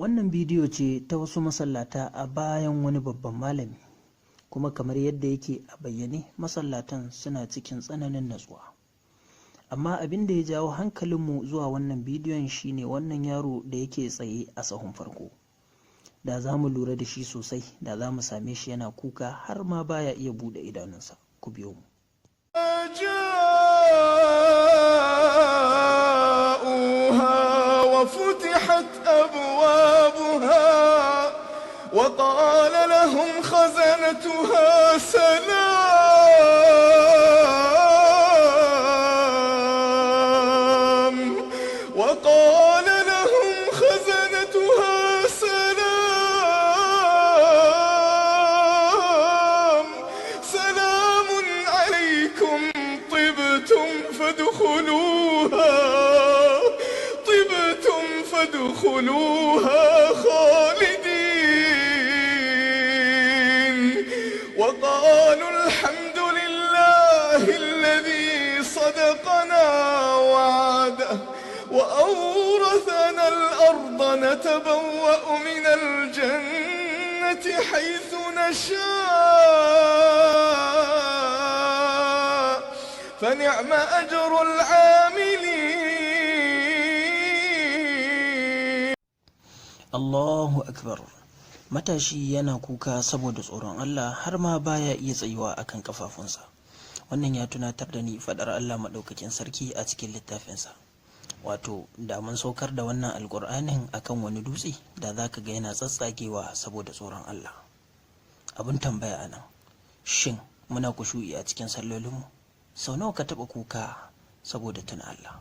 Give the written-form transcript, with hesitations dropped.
Wannan bidiyo ce ta wasu masallata a bayan wani babban malami, kuma kamar yadda yake a bayyane masallatan suna cikin tsananin natsuwa. Amma abin da ya jawo hankalinmu zuwa wannan bidiyon shine wannan yaro da yake tsaye a sahun farko. Da za mu lura da shi sosai, da za mu same shi yana kuka har ma baya iya buɗe idanunsa. Ku biyo mu. وفتحت أبوابها وقال لهم خزنتها سلام وقال لهم خزنتها سلام عليكم طبتم فادخلوها خالدين وقالوا الحمد لله الذي صدقنا وعده وأورثنا الأرض نتبوأ من الجنة حيث نشاء فنعم أجر العاملين. Allahu Akbar. Matashi yana kuka saboda tsoron Allah har ma baya iya tsayuwa akan kafafunsa. Wannan ya tunatar da ni fadar Allah madaukakin sarki a cikin littafinsa. Wato, da mun saukar da wannan alƙur'anin akan wani dutse, da zaka ga yana tsatsagewa saboda tsoron Allah. Abin tambaya anan, shin muna kushu'i a cikin sallolinmu? Sau nawa ka taɓa kuka saboda tuna Allah?